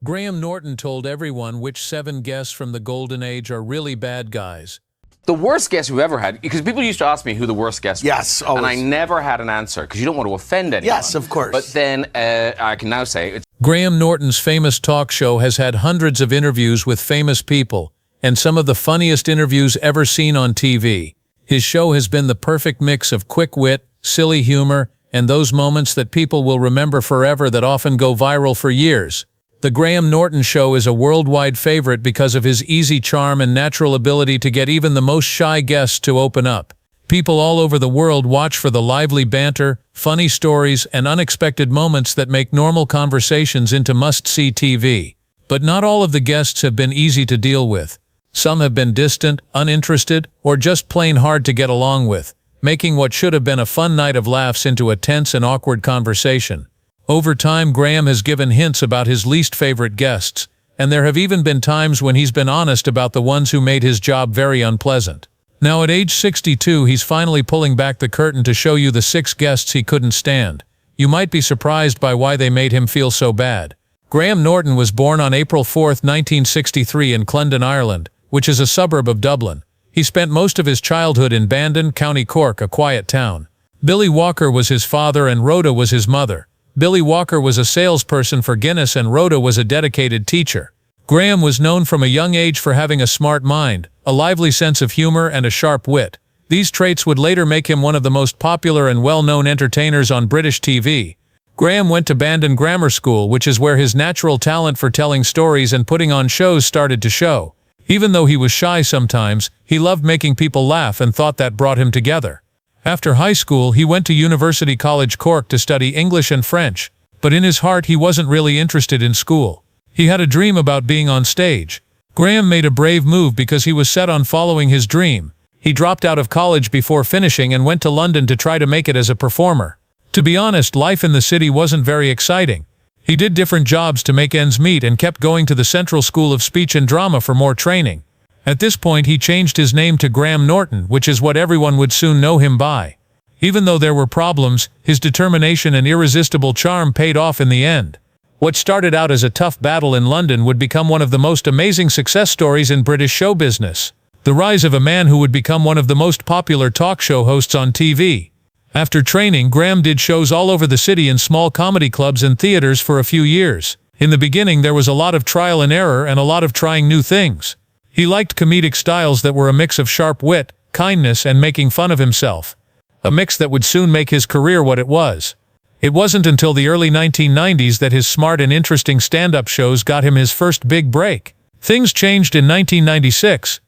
Graham Norton told everyone which 7 guests from the Golden Age are really bad guys. The worst guest we've ever had, because people used to ask me who the worst guest was. Yes, always. And I never had an answer, because you don't want to offend anyone. Yes, of course. But then I can now say it's Graham Norton's famous talk show has had hundreds of interviews with famous people, and some of the funniest interviews ever seen on TV. His show has been the perfect mix of quick wit, silly humor, and those moments that people will remember forever that often go viral for years. The Graham Norton Show is a worldwide favorite because of his easy charm and natural ability to get even the most shy guests to open up. People all over the world watch for the lively banter, funny stories, and unexpected moments that make normal conversations into must-see TV. But not all of the guests have been easy to deal with. Some have been distant, uninterested, or just plain hard to get along with, making what should have been a fun night of laughs into a tense and awkward conversation. Over time, Graham has given hints about his least favorite guests, and there have even been times when he's been honest about the ones who made his job very unpleasant. Now at age 62, he's finally pulling back the curtain to show you the 6 guests he couldn't stand. You might be surprised by why they made him feel so bad. Graham Norton was born on April 4, 1963 in Clondon, Ireland, which is a suburb of Dublin. He spent most of his childhood in Bandon, County Cork, a quiet town. Billy Walker was his father and Rhoda was his mother. Billy Walker was a salesperson for Guinness and Rhoda was a dedicated teacher. Graham was known from a young age for having a smart mind, a lively sense of humor, and a sharp wit. These traits would later make him one of the most popular and well-known entertainers on British TV. Graham went to Bandon Grammar School, which is where his natural talent for telling stories and putting on shows started to show. Even though he was shy sometimes, he loved making people laugh and thought that brought him together. After high school, he went to University College Cork to study English and French, but in his heart he wasn't really interested in school. He had a dream about being on stage. Graham made a brave move because he was set on following his dream. He dropped out of college before finishing and went to London to try to make it as a performer. To be honest, life in the city wasn't very exciting. He did different jobs to make ends meet and kept going to the Central School of Speech and Drama for more training. At this point, he changed his name to Graham Norton, which is what everyone would soon know him by. Even though there were problems, his determination and irresistible charm paid off in the end. What started out as a tough battle in London would become one of the most amazing success stories in British show business. The rise of a man who would become one of the most popular talk show hosts on TV. After training, Graham did shows all over the city in small comedy clubs and theaters for a few years. In the beginning, there was a lot of trial and error and a lot of trying new things. He liked comedic styles that were a mix of sharp wit, kindness, and making fun of himself. A mix that would soon make his career what it was. It wasn't until the early 1990s that his smart and interesting stand-up shows got him his first big break. Things changed in 1996.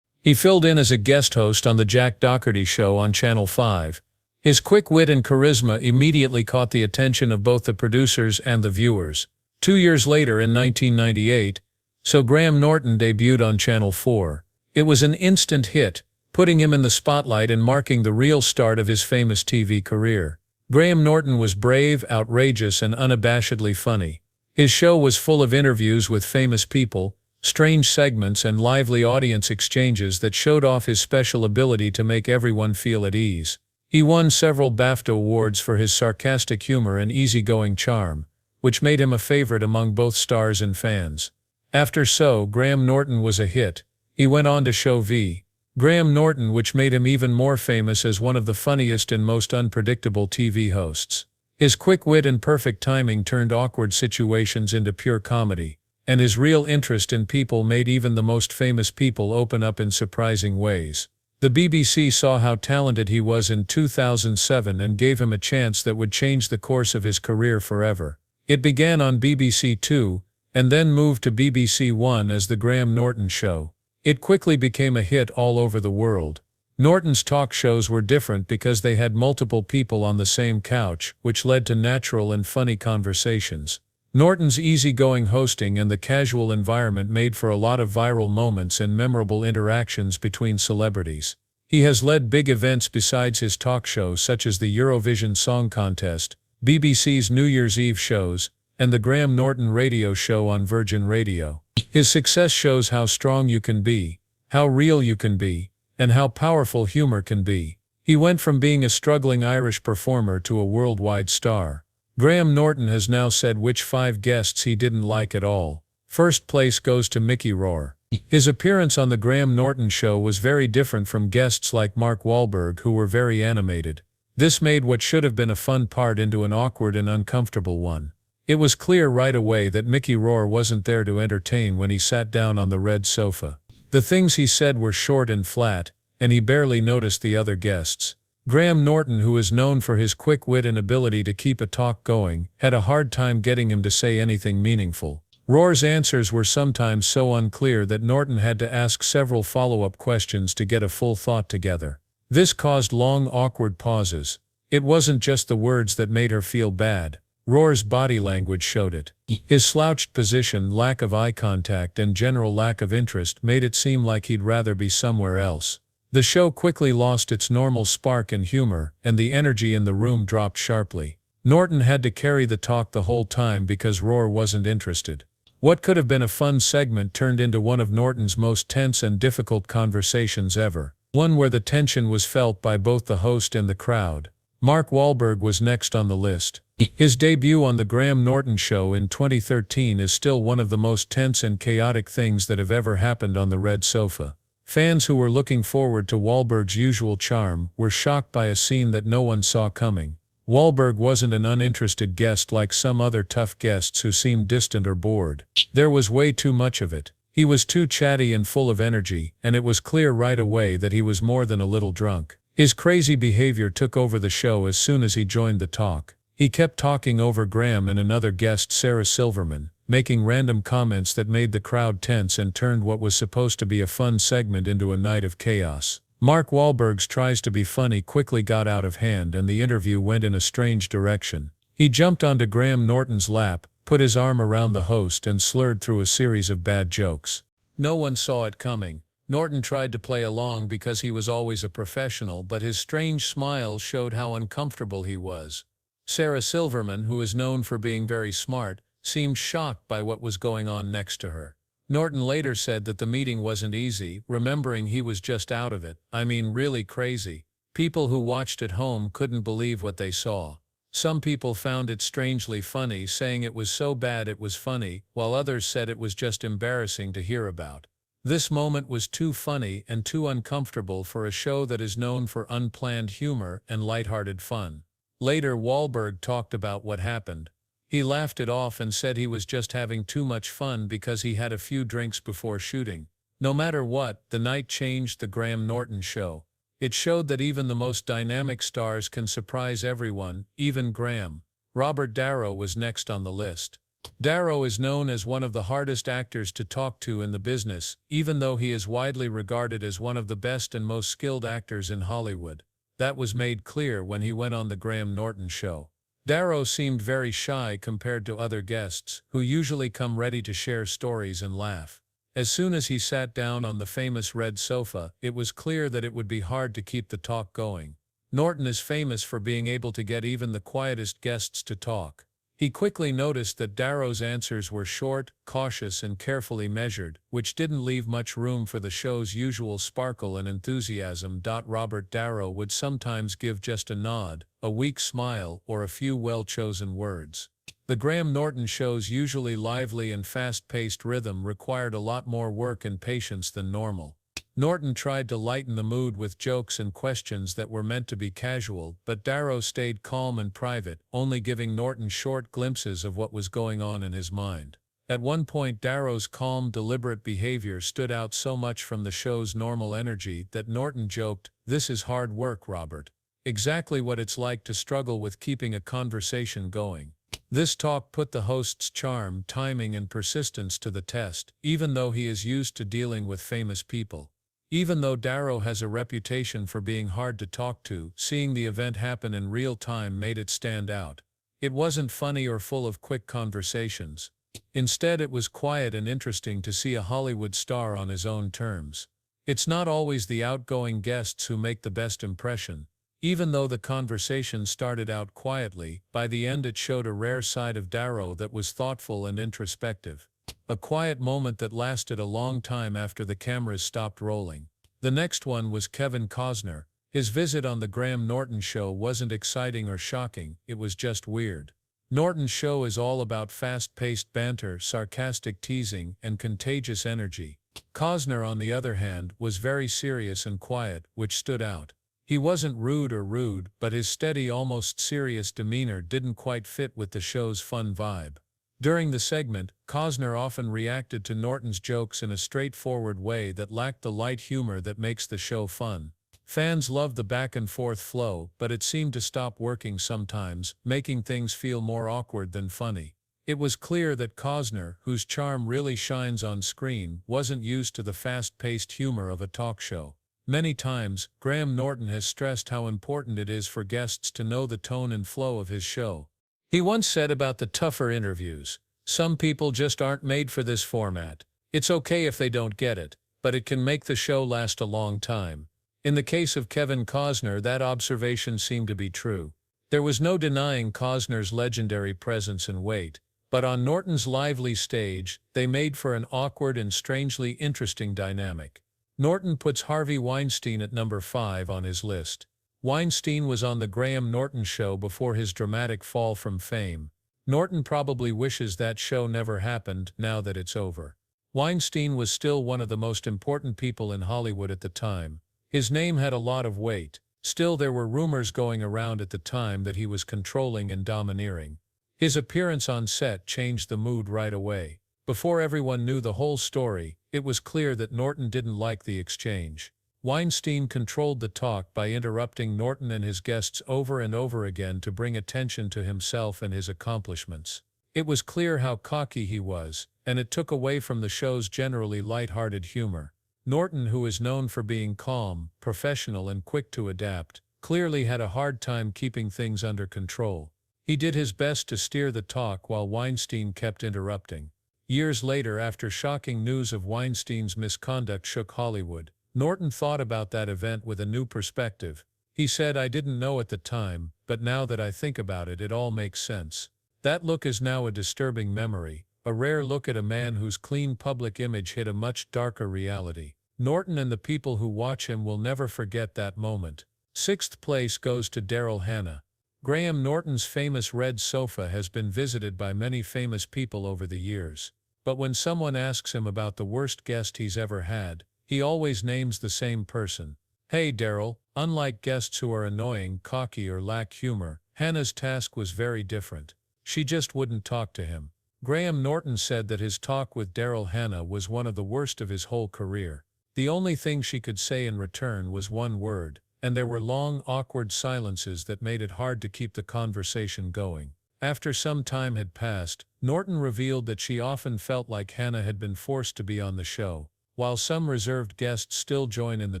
He filled in as a guest host on The Jack Doherty Show on Channel 5. His quick wit and charisma immediately caught the attention of both the producers and the viewers. 2 years later, in 1998, So Graham Norton debuted on Channel 4. It was an instant hit, putting him in the spotlight and marking the real start of his famous TV career. Graham Norton was brave, outrageous, and unabashedly funny. His show was full of interviews with famous people, strange segments, and lively audience exchanges that showed off his special ability to make everyone feel at ease. He won several BAFTA awards for his sarcastic humor and easygoing charm, which made him a favorite among both stars and fans. After So, Graham Norton was a hit. He went on to show V. Graham Norton, which made him even more famous as one of the funniest and most unpredictable TV hosts. His quick wit and perfect timing turned awkward situations into pure comedy, and his real interest in people made even the most famous people open up in surprising ways. The BBC saw how talented he was in 2007 and gave him a chance that would change the course of his career forever. It began on BBC Two, and then moved to BBC One as The Graham Norton Show. It quickly became a hit all over the world. Norton's talk shows were different because they had multiple people on the same couch, which led to natural and funny conversations. Norton's easygoing hosting and the casual environment made for a lot of viral moments and memorable interactions between celebrities. He has led big events besides his talk shows such as the Eurovision Song Contest, BBC's New Year's Eve shows, and the Graham Norton Radio Show on Virgin Radio. His success shows how strong you can be, how real you can be, and how powerful humor can be. He went from being a struggling Irish performer to a worldwide star. Graham Norton has now said which 5 guests he didn't like at all. First place goes to Mickey Rourke. His appearance on the Graham Norton Show was very different from guests like Mark Wahlberg, who were very animated. This made what should have been a fun part into an awkward and uncomfortable one. It was clear right away that Mickey Rourke wasn't there to entertain when he sat down on the red sofa. The things he said were short and flat, and he barely noticed the other guests. Graham Norton, who is known for his quick wit and ability to keep a talk going, had a hard time getting him to say anything meaningful. Rohr's answers were sometimes so unclear that Norton had to ask several follow-up questions to get a full thought together. This caused long, awkward pauses. It wasn't just the words that made her feel bad. Rohr's body language showed it. His slouched position, lack of eye contact, and general lack of interest made it seem like he'd rather be somewhere else. The show quickly lost its normal spark and humor, and the energy in the room dropped sharply. Norton had to carry the talk the whole time because Rohr wasn't interested. What could have been a fun segment turned into one of Norton's most tense and difficult conversations ever. One where the tension was felt by both the host and the crowd. Mark Wahlberg was next on the list. His debut on the Graham Norton Show in 2013 is still one of the most tense and chaotic things that have ever happened on the red sofa. Fans who were looking forward to Wahlberg's usual charm were shocked by a scene that no one saw coming. Wahlberg wasn't an uninterested guest like some other tough guests who seemed distant or bored. There was way too much of it. He was too chatty and full of energy, and it was clear right away that he was more than a little drunk. His crazy behavior took over the show as soon as he joined the talk. He kept talking over Graham and another guest, Sarah Silverman, making random comments that made the crowd tense and turned what was supposed to be a fun segment into a night of chaos. Mark Wahlberg's tries to be funny quickly got out of hand, and the interview went in a strange direction. He jumped onto Graham Norton's lap, put his arm around the host, and slurred through a series of bad jokes. No one saw it coming. Norton tried to play along because he was always a professional, but his strange smile showed how uncomfortable he was. Sarah Silverman, who is known for being very smart, seemed shocked by what was going on next to her. Norton later said that the meeting wasn't easy, remembering he was just out of it. I mean, really crazy. People who watched at home couldn't believe what they saw. Some people found it strangely funny, saying it was so bad it was funny, while others said it was just embarrassing to hear about. This moment was too funny and too uncomfortable for a show that is known for unplanned humor and lighthearted fun. Later, Wahlberg talked about what happened. He laughed it off and said he was just having too much fun because he had a few drinks before shooting. No matter what, the night changed the Graham Norton Show. It showed that even the most dynamic stars can surprise everyone, even Graham. Robert Darrow was next on the list. Darrow is known as one of the hardest actors to talk to in the business, even though he is widely regarded as one of the best and most skilled actors in Hollywood. That was made clear when he went on the Graham Norton Show. Darrow seemed very shy compared to other guests, who usually come ready to share stories and laugh. As soon as he sat down on the famous red sofa, it was clear that it would be hard to keep the talk going. Norton is famous for being able to get even the quietest guests to talk. He quickly noticed that Darrow's answers were short, cautious, and carefully measured, which didn't leave much room for the show's usual sparkle and enthusiasm. Robert Darrow would sometimes give just a nod, a weak smile, or a few well-chosen words. The Graham Norton Show's usually lively and fast-paced rhythm required a lot more work and patience than normal. Norton tried to lighten the mood with jokes and questions that were meant to be casual, but Darrow stayed calm and private, only giving Norton short glimpses of what was going on in his mind. At one point, Darrow's calm, deliberate behavior stood out so much from the show's normal energy that Norton joked, "This is hard work, Robert. Exactly what it's like to struggle with keeping a conversation going." This talk put the host's charm, timing, and persistence to the test, even though he is used to dealing with famous people. Even though Darrow has a reputation for being hard to talk to, seeing the event happen in real time made it stand out. It wasn't funny or full of quick conversations. Instead, it was quiet and interesting to see a Hollywood star on his own terms. It's not always the outgoing guests who make the best impression. Even though the conversation started out quietly, by the end it showed a rare side of Darrow that was thoughtful and introspective. A quiet moment that lasted a long time after the cameras stopped rolling. The next one was Kevin Costner. His visit on the Graham Norton Show wasn't exciting or shocking, it was just weird. Norton's show is all about fast-paced banter, sarcastic teasing, and contagious energy. Cosner, on the other hand, was very serious and quiet, which stood out. He wasn't rude, but his steady, almost serious demeanor didn't quite fit with the show's fun vibe. During the segment, Cosner often reacted to Norton's jokes in a straightforward way that lacked the light humor that makes the show fun. Fans loved the back-and-forth flow, but it seemed to stop working sometimes, making things feel more awkward than funny. It was clear that Cosner, whose charm really shines on screen, wasn't used to the fast-paced humor of a talk show. Many times, Graham Norton has stressed how important it is for guests to know the tone and flow of his show. He once said about the tougher interviews, "Some people just aren't made for this format. It's okay if they don't get it, but it can make the show last a long time." In the case of Kevin Costner, that observation seemed to be true. There was no denying Costner's legendary presence and weight, but on Norton's lively stage, they made for an awkward and strangely interesting dynamic. Norton puts Harvey Weinstein at number 5 on his list. Weinstein was on the Graham Norton Show before his dramatic fall from fame. Norton probably wishes that show never happened now that it's over. Weinstein was still one of the most important people in Hollywood at the time. His name had a lot of weight. Still, there were rumors going around at the time that he was controlling and domineering. His appearance on set changed the mood right away. Before everyone knew the whole story, it was clear that Norton didn't like the exchange. Weinstein controlled the talk by interrupting Norton and his guests over and over again to bring attention to himself and his accomplishments. It was clear how cocky he was, and it took away from the show's generally light-hearted humor. Norton, who is known for being calm, professional, and quick to adapt, clearly had a hard time keeping things under control. He did his best to steer the talk while Weinstein kept interrupting. Years later, after shocking news of Weinstein's misconduct shook Hollywood, Norton thought about that event with a new perspective. He said, "I didn't know at the time, but now that I think about it, it all makes sense." That look is now a disturbing memory, a rare look at a man whose clean public image hid a much darker reality. Norton and the people who watch him will never forget that moment. 6th place goes to Daryl Hannah. Graham Norton's famous red sofa has been visited by many famous people over the years. But when someone asks him about the worst guest he's ever had, he always names the same person. "Hey, Daryl." Unlike guests who are annoying, cocky, or lack humor, Hannah's task was very different. She just wouldn't talk to him. Graham Norton said that his talk with Daryl Hannah was one of the worst of his whole career. The only thing she could say in return was one word, and there were long, awkward silences that made it hard to keep the conversation going. After some time had passed, Norton revealed that she often felt like Hannah had been forced to be on the show. While some reserved guests still join in the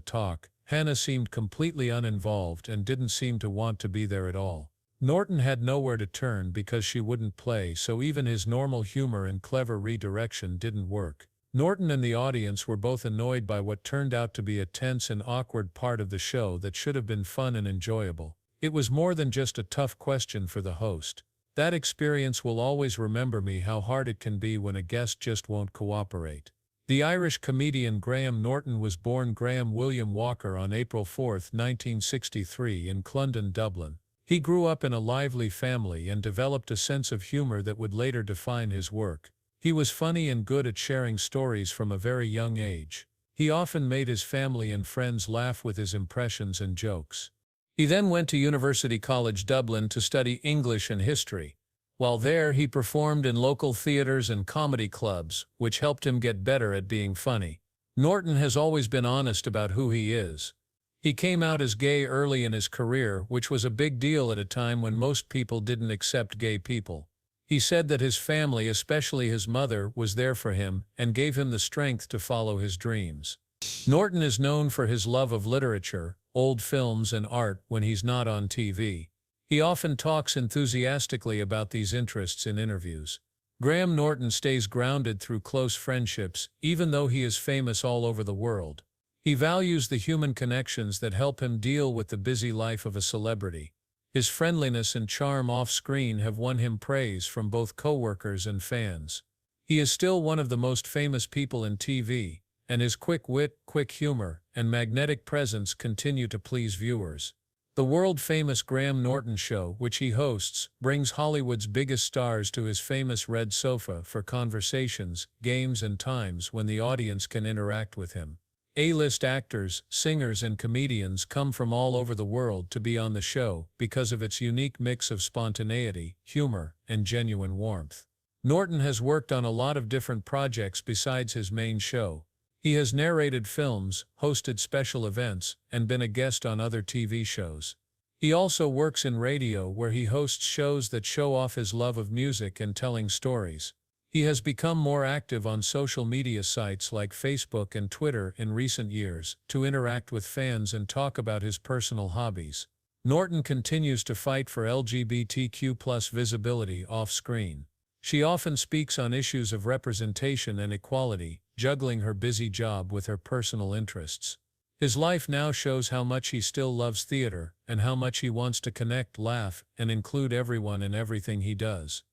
talk, Hannah seemed completely uninvolved and didn't seem to want to be there at all. Norton had nowhere to turn because she wouldn't play, so even his normal humor and clever redirection didn't work. Norton and the audience were both annoyed by what turned out to be a tense and awkward part of the show that should have been fun and enjoyable. It was more than just a tough question for the host. That experience will always remember me how hard it can be when a guest just won't cooperate. The Irish comedian Graham Norton was born Graham William Walker on April 4, 1963 in Clundon, Dublin. He grew up in a lively family and developed a sense of humor that would later define his work. He was funny and good at sharing stories from a very young age. He often made his family and friends laugh with his impressions and jokes. He then went to University College Dublin to study English and history. While there, he performed in local theaters and comedy clubs, which helped him get better at being funny. Norton has always been honest about who he is. He came out as gay early in his career, which was a big deal at a time when most people didn't accept gay people. He said that his family, especially his mother, was there for him and gave him the strength to follow his dreams. Norton is known for his love of literature, old films, and art when he's not on TV. He often talks enthusiastically about these interests in interviews. Graham Norton stays grounded through close friendships, even though he is famous all over the world. He values the human connections that help him deal with the busy life of a celebrity. His friendliness and charm off-screen have won him praise from both coworkers and fans. He is still one of the most famous people in TV, and his quick wit, quick humor, and magnetic presence continue to please viewers. The world-famous Graham Norton Show, which he hosts, brings Hollywood's biggest stars to his famous red sofa for conversations, games and times when the audience can interact with him. A-list actors, singers and comedians come from all over the world to be on the show because of its unique mix of spontaneity, humor, and genuine warmth. Norton has worked on a lot of different projects besides his main show. He has narrated films, hosted special events, and been a guest on other TV shows. He also works in radio where he hosts shows that show off his love of music and telling stories. He has become more active on social media sites like Facebook and Twitter in recent years to interact with fans and talk about his personal hobbies. Norton continues to fight for LGBTQ+ visibility off-screen. She often speaks on issues of representation and equality, juggling her busy job with her personal interests. His life now shows how much he still loves theater and how much he wants to connect, laugh, and include everyone in everything he does.